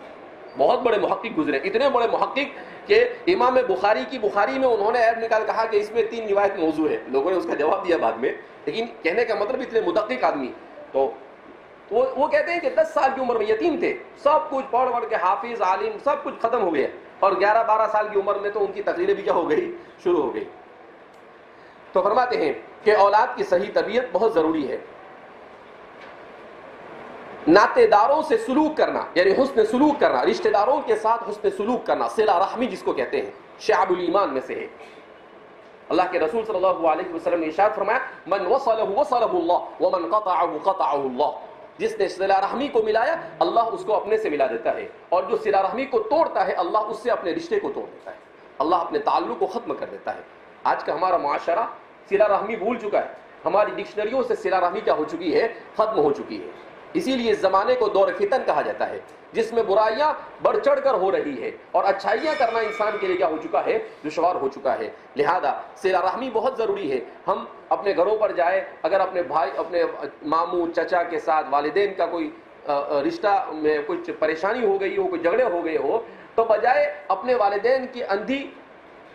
بہت بڑے محقق گزرے, اتنے بڑے محقق کہ امام بخاری میں انہوں نے عیب نکال کہا کہ اس میں 3 روایت موضوع ہے. لوگوں نے اس کا جواب دیا بعد میں, لیکن کہنے کا مطلب اتنے مدقق آدمی. تو وہ کہتے ہیں کہ 10 سال کی عمر میں یتیم تھے, سب کچھ پڑھ کے حافظ عالم سب کچھ ختم ہو گیا, اور 11-12 سال کی عمر میں تو ان کی تقریریں بھی کیا ہو گئی, شروع ہو گئی. تو فرماتے ہیں کہ اولاد کی صحیح تربیت بہت ضروری ہے. ناطے داروں سے سلوک کرنا یعنی حسن سلوک کرنا, رشتہ داروں کے ساتھ حسن سلوک کرنا, صلہ رحمی جس کو کہتے ہیں, شعب الایمان میں سے ہے. اللہ کے رسول صلی اللہ علیہ وسلم نے ارشاد فرمایا من وصلہ وصلہ اللہ ومن قطعہ قطعہ اللہ, جس نے صلہ رحمی کو ملایا اللہ اس کو اپنے سے ملا دیتا ہے, اور جو صلہ رحمی کو توڑتا ہے اللہ اس سے اپنے رشتے کو توڑ دیتا ہے, اللہ اپنے تعلق کو ختم کر دیتا ہے. آج کا ہمارا معاشرہ صلہ رحمی بھول چکا ہے, ہماری ڈکشنریوں سے صلہ رحمی کیا ہو چکی ہے, ختم ہو چکی ہے. اسی لیے اس زمانے کو دور فتن کہا جاتا ہے, جس میں برائیاں بڑھ چڑھ کر ہو رہی ہے اور اچھائیاں کرنا انسان کے لیے کیا ہو چکا ہے, دشوار ہو چکا ہے. لہذا صلہ رحمی بہت ضروری ہے. ہم اپنے گھروں پر جائیں, اگر اپنے بھائی, اپنے ماموں چچا کے ساتھ والدین کا کوئی رشتہ میں کچھ پریشانی ہو گئی ہو, کوئی جھگڑے ہو گئے ہو, تو بجائے اپنے والدین کی اندھی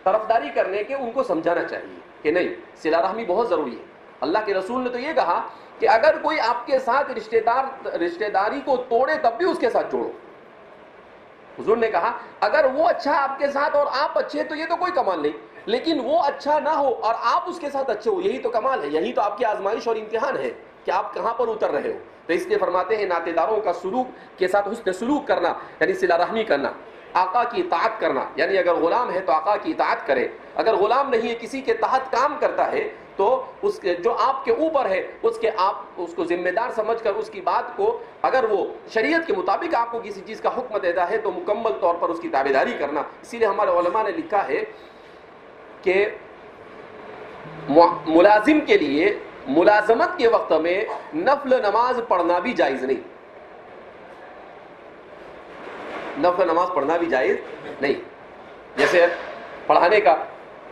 طرفداری کرنے کے ان کو سمجھانا چاہیے کہ نہیں, صلہ رحمی بہت ضروری ہے. اللہ کے رسول نے تو یہ کہا کہ اگر کوئی آپ کے ساتھ رشتہ داری کو توڑے تب بھی اس کے ساتھ جوڑو. حضور نے کہا اگر وہ اچھا آپ کے ساتھ اور آپ اچھے تو یہ تو کوئی کمال نہیں, لیکن وہ اچھا نہ ہو اور آپ اس کے ساتھ اچھے ہو, یہی تو کمال ہے, یہی تو آپ کی آزمائش اور امتحان ہے کہ آپ کہاں پر اتر رہے ہو. تو اس لیے فرماتے ہیں ناطے داروں کا سلوک کے ساتھ حسن سلوک کرنا یعنی صلہ رحمی کرنا. آقا کی اطاعت کرنا یعنی اگر غلام ہے تو آقا کی اطاعت کرے, اگر غلام نہیں ہے کسی کے تحت کام کرتا ہے تو اس کے جو آپ کے اوپر ہے آپ اس کو ذمہ دار سمجھ کر اس کی بات کو, اگر وہ شریعت کے مطابق آپ کو کسی چیز کا حکم دیتا ہے تو مکمل طور پر اس کی تابعداری کرنا. اسی لیے ہمارے علماء نے لکھا ہے کہ ملازم کے لیے ملازمت کے وقت میں نفل نماز پڑھنا بھی جائز نہیں, نفل نماز پڑھنا بھی جائز نہیں. جیسے پڑھانے کا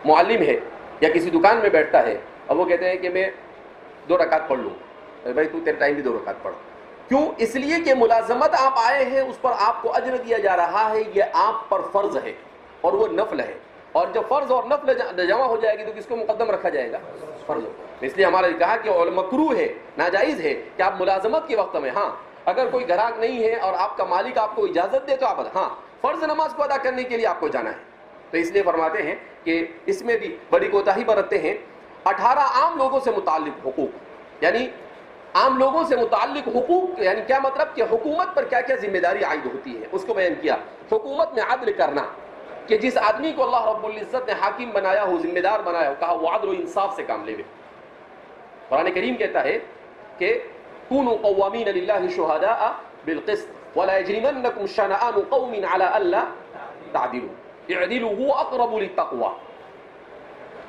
معلم ہے یا کسی دکان میں بیٹھتا ہے, اب وہ کہتے ہیں کہ میں 2 رکعت پڑھ لوں, بھائی تو تیرے ٹائم بھی 2 رکعت پڑھ. کیوں؟ اس لیے کہ ملازمت آپ آئے ہیں, اس پر آپ کو اجر دیا جا رہا ہے, یہ آپ پر فرض ہے اور وہ نفل ہے, اور جب فرض اور نفل جمع ہو جائے گی تو کس کو مقدم رکھا جائے گا, فرض. اس لیے ہمارا کہا کہ مکروہ ہے, ناجائز ہے کہ آپ ملازمت کے وقت میں, ہاں اگر کوئی گراہک نہیں ہے اور آپ کا مالک آپ کو اجازت دے تو آپ ہاں فرض نماز کو ادا کرنے کے لیے آپ کو جانا ہے. تو اس لیے فرماتے ہیں کہ اس میں بھی بڑی کوتاہی برتتے ہیں. 18 عام لوگوں سے متعلق حقوق, یعنی عام لوگوں سے متعلق حقوق یعنی کیا مطلب کہ حکومت پر کیا کیا ذمہ داری عائد ہوتی ہے اس کو بیان کیا. حکومت میں عدل کرنا, کہ جس آدمی کو اللہ رب العزت نے حاکم بنایا ہو, ذمہ دار بنایا ہو, کہا وہ عدل و انصاف سے کام لے. قرآن کریم کہتا ہے کہ كونوا قوامین للہ شہداء بالقسط ولا يجرمنكم شنآن قوم على الا تعدلوا اعدلوا هو اقرب للتقوى.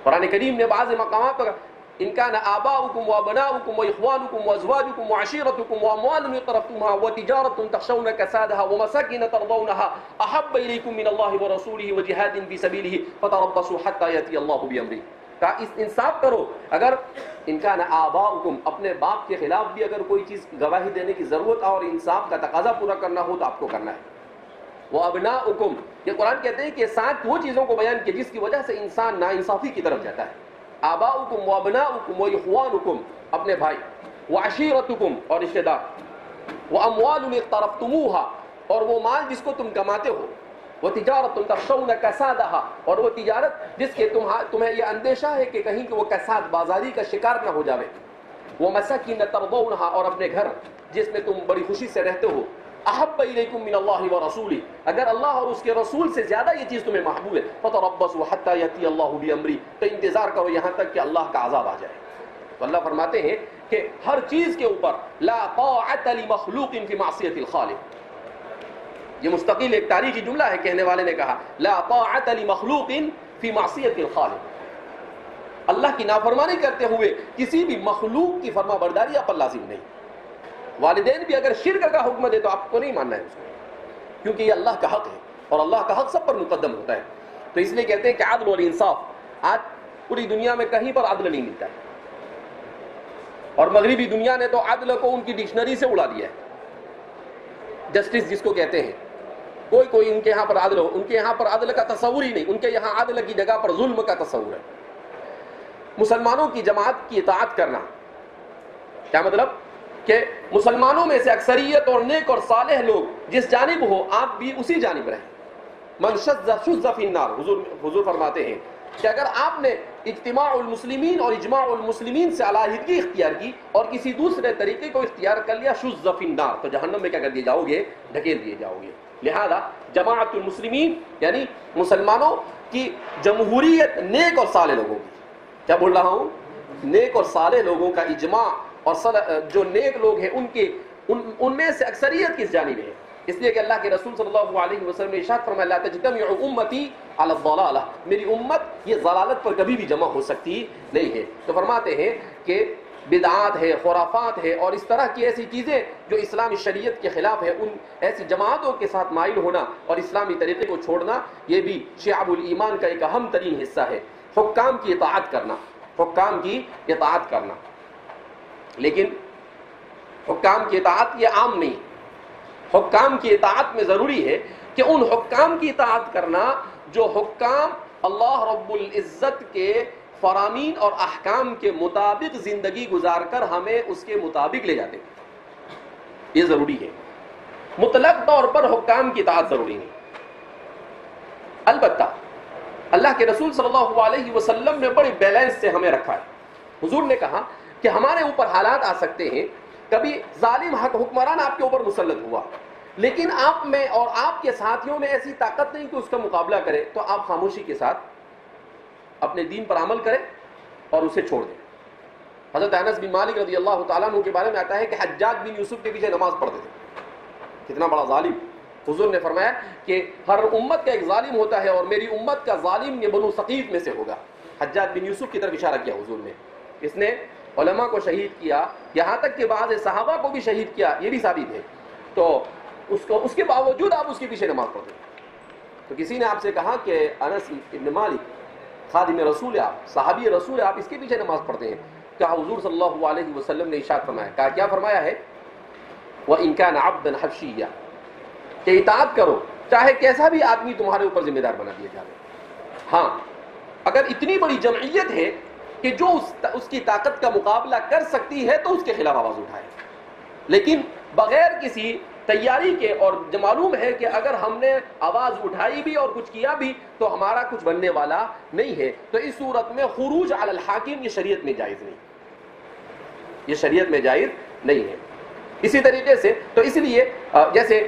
قرآن کریم نے بعض مقامات پر ان كان آباؤكم وابناؤكم واخوانكم وازواجكم وعشيرتكم واموال اقترفتموها وتجارة تخشون كسادها ومساكن ترضونها احب اليكم من الله ورسوله وجهاد في سبيله فتربصوا حتى ياتي الله بامره. کا انصاف کرو. اگر ان کا آباؤکم, اپنے باپ کے خلاف بھی اگر کوئی چیز گواہی دینے کی ضرورت اور انصاف کا تقاضا پورا کرنا ہو تو آپ کو کرنا ہے. وہ ابناؤکم, یہ قرآن کہتے ہیں کہ 7 وہ چیزوں کو بیان کیا جس کی وجہ سے انسان ناانصافی کی طرف جاتا ہے. آباؤکم وابناؤکم واخوانکم, اپنے بھائی, وعشیرتکم, اور رشتہ دار, واموال اقترفتموها, اور وہ مال جس کو تم کماتے ہو, وتجارت تخشون کسادها, اور وہ تجارت جس کے تمہیں یہ اندیشہ ہے کہ کہیں کہ وہ کساد بازاری کا شکار نہ ہو جاوے. ومساکن ترضونها, اور اپنے گھر جس میں تم بڑی خوشی سے رہتے ہو. احب الیکم من اللہ ورسولہ, اگر اللہ اور اس کے رسول سے زیادہ یہ چیز تمہیں محبوب ہے. فتربصوا حتی یاتی اللہ بامرہ, تو انتظار کرو یہاں تک کہ اللہ کا عذاب آ جائے. تو اللہ فرماتے ہیں کہ ہر چیز کے اوپر لا طاعت لمخلوق فی معصیۃ الخالق. یہ مستقل ایک تاریخی جملہ ہے, کہنے والے نے کہا لا طاعت لمخلوق فی معصیۃ الخالق. اللہ کی نافرمانی کرتے ہوئے کسی بھی مخلوق کی فرما برداری آپ پر لازم نہیں. والدین بھی اگر شرک کا حکم دے تو آپ کو نہیں ماننا ہے اس کو, کیونکہ یہ اللہ کا حق ہے اور اللہ کا حق سب پر مقدم ہوتا ہے. تو اس لیے کہتے ہیں کہ عدل اور انصاف, آج پوری دنیا میں کہیں پر عدل نہیں ملتا ہے, اور مغربی دنیا نے تو عدل کو ان کی ڈکشنری سے اڑا دیا ہے. جسٹس جس کو کہتے ہیں, کوئی ان کے یہاں پر عدل ہو, ان کے یہاں پر عدل کا تصور ہی نہیں, ان کے یہاں عدل کی جگہ پر ظلم کا تصور ہے. مسلمانوں کی جماعت کی اطاعت کرنا, کیا مطلب کہ مسلمانوں میں سے اکثریت اور نیک اور صالح لوگ جس جانب ہو آپ بھی اسی جانب رہیں. من شذ فی النار, حضور فرماتے ہیں کہ اگر آپ نے اجتماع المسلمین اور اجماع المسلمین سے علیحدگی اختیار کی اور کسی دوسرے طریقے کو اختیار کر لیا شذ فی النار، تو جہنم میں کیا کر دیے جاؤ گے؟ ڈھکیل دیے جاؤ گے۔ لہذا جماعت المسلمین یعنی مسلمانوں کی جمہوریت نیک اور صالح لوگوں کی، کیا بول رہا ہوں؟ نیک اور صالح لوگوں کا اجماع، اور جو نیک لوگ ہیں ان میں سے اکثریت کس جانب ہے؟ اس لیے کہ اللہ کے رسول صلی اللہ علیہ وسلم نے ارشاد فرمایا لا تجتمع امتی علی الضلالہ، میری امت یہ ضلالت پر کبھی بھی جمع ہو سکتی نہیں ہے۔ تو فرماتے ہیں کہ بدعات ہے، خرافات ہے اور اس طرح کی ایسی چیزیں جو اسلامی شریعت کے خلاف ہے، ان ایسی جماعتوں کے ساتھ مائل ہونا اور اسلامی طریقے کو چھوڑنا یہ بھی شعب الایمان کا ایک اہم ترین حصہ ہے۔ حکام کی اطاعت کرنا، حکام کی اطاعت کرنا، لیکن حکام کی اطاعت یہ عام نہیں، حکام کی اطاعت میں ضروری ہے کہ ان حکام کی اطاعت کرنا جو حکام اللہ رب العزت کے فرامین اور احکام کے مطابق زندگی گزار کر ہمیں اس کے مطابق لے جاتے ہیں، یہ ضروری ہے۔ مطلق طور پر حکام کی اطاعت ضروری نہیں، البتہ اللہ کے رسول صلی اللہ علیہ وسلم نے بڑے بیلنس سے ہمیں رکھا ہے۔ حضور نے کہا کہ ہمارے اوپر حالات آ سکتے ہیں، کبھی ظالم حکمران آپ کے اوپر مسلط ہوا، لیکن آپ میں اور آپ کے ساتھیوں میں ایسی طاقت نہیں کہ اس کا مقابلہ کرے، تو آپ خاموشی کے ساتھ اپنے دین پر عمل کریں اور اسے چھوڑ دیں۔ حضرت انس بن مالک رضی اللہ تعالیٰ عنہ کے بارے میں آتا ہے کہ حجاج بن یوسف کے پیچھے نماز پڑھتے تھے، کتنا بڑا ظالم۔ حضور نے فرمایا کہ ہر امت کا ایک ظالم ہوتا ہے اور میری امت کا ظالم یہ بنو ثقیف میں سے ہوگا۔ حجاج بن یوسف کی طرف اشارہ کیا حضور نے، اس نے علماء کو شہید کیا، یہاں تک کہ بعض صحابہ کو بھی شہید کیا، یہ بھی ثابت ہے۔ تو اس کے باوجود آپ اس کے پیچھے نماز پڑھتے ہیں۔ تو کسی نے آپ سے کہا کہ انس بن مالک خادم رسول آپ، صحابی رسول آپ، اس کے پیچھے نماز پڑھتے ہیں؟ کہا حضور صلی اللہ علیہ وسلم نے ارشاد فرمایا، کہا کیا فرمایا ہے؟ وَإِن كَانَ عَبْدًا حَبْشِيًّا، کہ اطاعت کرو چاہے کیسا بھی آدمی تمہارے اوپر ذمہ دار بنا دیا جائے۔ ہاں اگر اتنی بڑی جمعیت ہے کہ جو اس کی طاقت کا مقابلہ کر سکتی ہے تو اس کے خلاف آواز اٹھائے، لیکن بغیر کسی تیاری کے، اور معلوم ہے کہ اگر ہم نے آواز اٹھائی بھی اور کچھ کیا بھی تو ہمارا کچھ بننے والا نہیں ہے، تو اس صورت میں خروج علی الحاکم یہ شریعت میں جائز نہیں، یہ شریعت میں جائز نہیں ہے۔ اسی طریقے سے تو اس لیے جیسے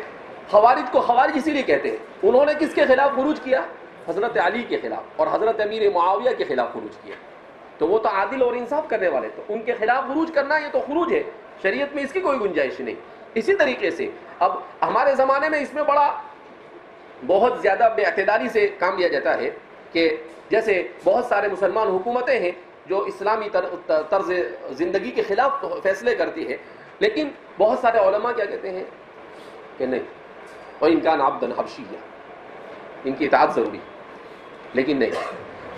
خوارج کو خوارج اسی لیے کہتے ہیں، انہوں نے کس کے خلاف خروج کیا؟ حضرت علی کے خلاف اور حضرت امیر معاویہ کے خلاف خروج کیا، تو وہ تو عادل اور انصاف کرنے والے، تو ان کے خلاف خروج کرنا یہ تو خروج ہے، شریعت میں اس کی کوئی گنجائش نہیں۔ اسی طریقے سے اب ہمارے زمانے میں اس میں بہت زیادہ بے اعتدالی سے کام لیا جاتا ہے کہ جیسے بہت سارے مسلمان حکومتیں ہیں جو اسلامی طرز زندگی کے خلاف فیصلے کرتی ہے، لیکن بہت سارے علماء کیا کہتے ہیں کہ نہیں، وَإِن كَانَ عَبْدًا حَبْشِيًّا، ان کی اطاعت ضروری، لیکن نہیں۔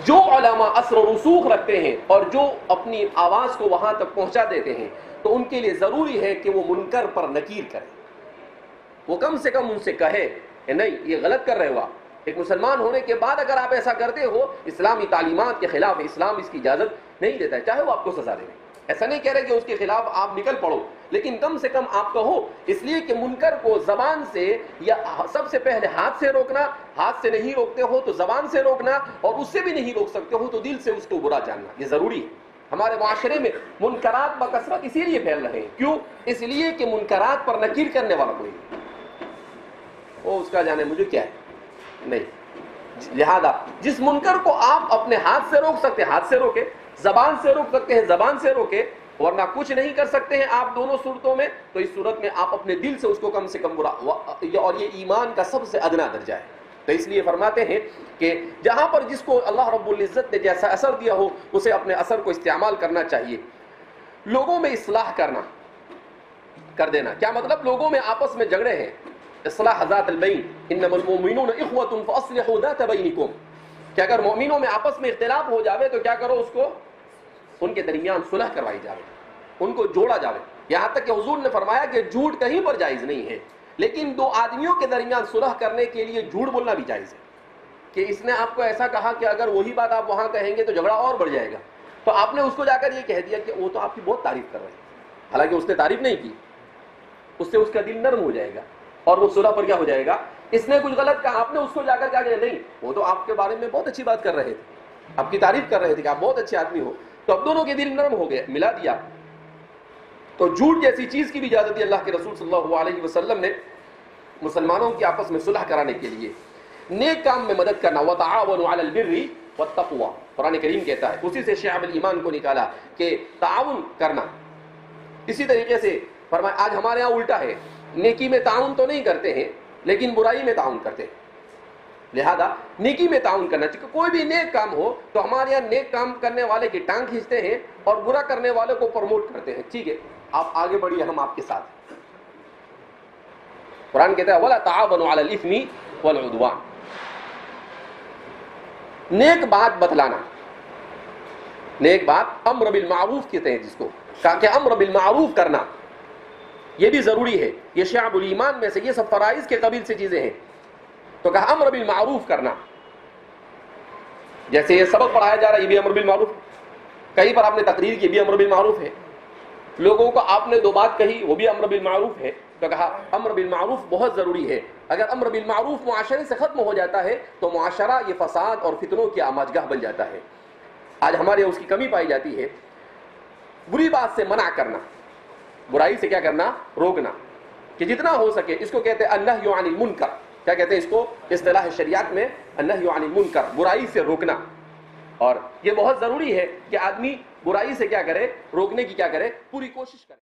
جو علماء اثر و رسوخ رکھتے ہیں اور جو اپنی آواز کو وہاں تک پہنچا دیتے ہیں تو ان کے لیے ضروری ہے کہ وہ منکر پر نکیر کریں، وہ کم سے کم ان سے کہے کہ نہیں یہ غلط کر رہے ہو آپ۔ ایک مسلمان ہونے کے بعد اگر آپ ایسا کرتے ہو اسلامی تعلیمات کے خلاف، اسلام اس کی اجازت نہیں دیتا ہے، چاہے وہ آپ کو سزا دے دیں، ایسا نہیں کہہ رہے کہ اس کے خلاف آپ نکل پڑو، لیکن کم سے کم آپ کہو، اس لیے کہ منکر کو زبان سے یا سب سے پہلے ہاتھ سے روکنا، ہاتھ سے نہیں روکتے ہو تو زبان سے روکنا، اور اس سے بھی نہیں روک سکتے ہو تو دل سے اس کو برا جاننا، یہ ضروری ہے۔ ہمارے معاشرے میں منکرات بکثرت اسی لیے پھیل رہے ہیں، کیوں؟ اس لیے کہ منکرات پر نکیر کرنے والا کوئی نہیں، وہ اس کا جانے مجھے کیا ہے نہیں۔ لہذا جس منکر کو آپ اپنے ہاتھ سے روک سکتے ہیں ہاتھ سے روکے، زبان سے روک سکتے ہیں زبان سے روکے، ورنہ کچھ نہیں کر سکتے ہیں آپ دونوں صورتوں میں، تو اس صورت میں آپ اپنے دل سے اس کو کم سے کم برا، اور یہ ایمان کا سب سے ادنا درجہ ہے۔ تو اس لیے فرماتے ہیں کہ جہاں پر جس کو اللہ رب العزت نے جیسا اثر دیا ہو اسے اپنے اثر کو استعمال کرنا چاہیے۔ لوگوں میں اصلاح کر دینا، کیا مطلب؟ لوگوں میں آپس میں جھگڑے ہیں، اصلاح ذات البین، انما المؤمنون اخوۃ فاصلحوا ذات بینکم، کہ اگر مومنوں میں آپس میں اختلاف ہو جاوے تو کیا کرو، اس کو ان کے درمیان صلح کروائی جاوے، ان کو جوڑا جاوے۔ یہاں تک کہ حضور نے فرمایا کہ جھوٹ کہیں پر جائز نہیں ہے، لیکن دو آدمیوں کے درمیان صلح کرنے کے لیے جھوٹ بولنا بھی جائز ہے، کہ اس نے آپ کو ایسا کہا کہ اگر وہی بات آپ وہاں کہیں گے تو جھگڑا اور بڑھ جائے گا، تو آپ نے اس کو جا کر یہ کہہ دیا کہ وہ تو آپ کی بہت تعریف کر رہے ہیں، حالانکہ اس نے تعریف نہیں کی، اس سے اس کا دل نرم ہو جائے گا اور وہ صلح پر کیا ہو جائے گا۔ اس نے کچھ غلط کہا، آپ نے اس کو جا کر کہا کہ نہیں وہ تو آپ کے بارے میں بہت اچھی بات کر رہے تھے، آپ کی تعریف کر رہے تھے کہ آپ بہت اچھے آدمی ہو، تو اب دونوں کے دل نرم ہو گئے، ملا دیا. تو جھوٹ جیسی چیز کی بھی اجازت دی اللہ کے رسول صلی اللہ علیہ وسلم نے مسلمانوں کی آپس میں صلح کرانے کے لیے. نیک کام میں مدد کرنا، وتعاونوا علی البر والتقوی، قرآن کریم کہتا ہے. اسی سے شعب الایمان کو نکالا کہ تعاون کرنا. اسی طریقے سے فرمایا آج ہمارے یہاں الٹا ہے، نیکی میں تعاون تو نہیں کرتے ہیں لیکن برائی میں تعاون کرتے ہیں. لہذا نیکی میں تعاون کرنا چاہیے. کوئی بھی نیک کام ہو تو ہمارے یہاں نیک کام کرنے والے کی ٹانگ کھینچتے ہیں اور برا کرنے والے کو پروموٹ کرتے ہیں. ٹھیک ہے آپ آگے بڑھیے، ہم آپ کے ساتھ. قرآن کہتا ہے وَلَا تَعَاوَنُوا عَلَى الْإِثْمِ وَالْعُدْوَانِ. نیک بات بتلانا، نیک بات امر بالمعروف کہتے ہیں جس کو، کہا کہ امر بالمعروف کرنا یہ بھی ضروری ہے. یہ شعب الایمان میں سے، یہ سب فرائض کے قبیل سے چیزیں ہیں. تو کہا امر بالمعروف کرنا. جیسے یہ سبق پڑھایا جا رہا ہے یہ بھی امر بالمعروف ہے. کہیں پر آپ نے تقریر کی بھی امر بالمعروف ہے. لوگوں کو آپ نے 2 بات کہی وہ بھی امر بالمعروف ہے. تو کہا امر بالمعروف بہت ضروری ہے. اگر امر بالمعروف معاشرے سے ختم ہو جاتا ہے تو معاشرہ یہ فساد اور فتنوں کی آماجگاہ بن جاتا ہے. آج ہمارے اس کی کمی پائی جاتی ہے. بری بات سے منع کرنا، برائی سے کیا کرنا، روکنا، کہ جتنا ہو سکے. اس کو کہتے ہیں النہی عن المنکر. کیا کہتے ہیں اس کو اصطلاح شریعت میں؟ النہی عن المنکر، برائی سے روکنا. اور یہ بہت ضروری ہے کہ آدمی برائی سے کیا کرے، روکنے کی کیا کرے، پوری کوشش کرے.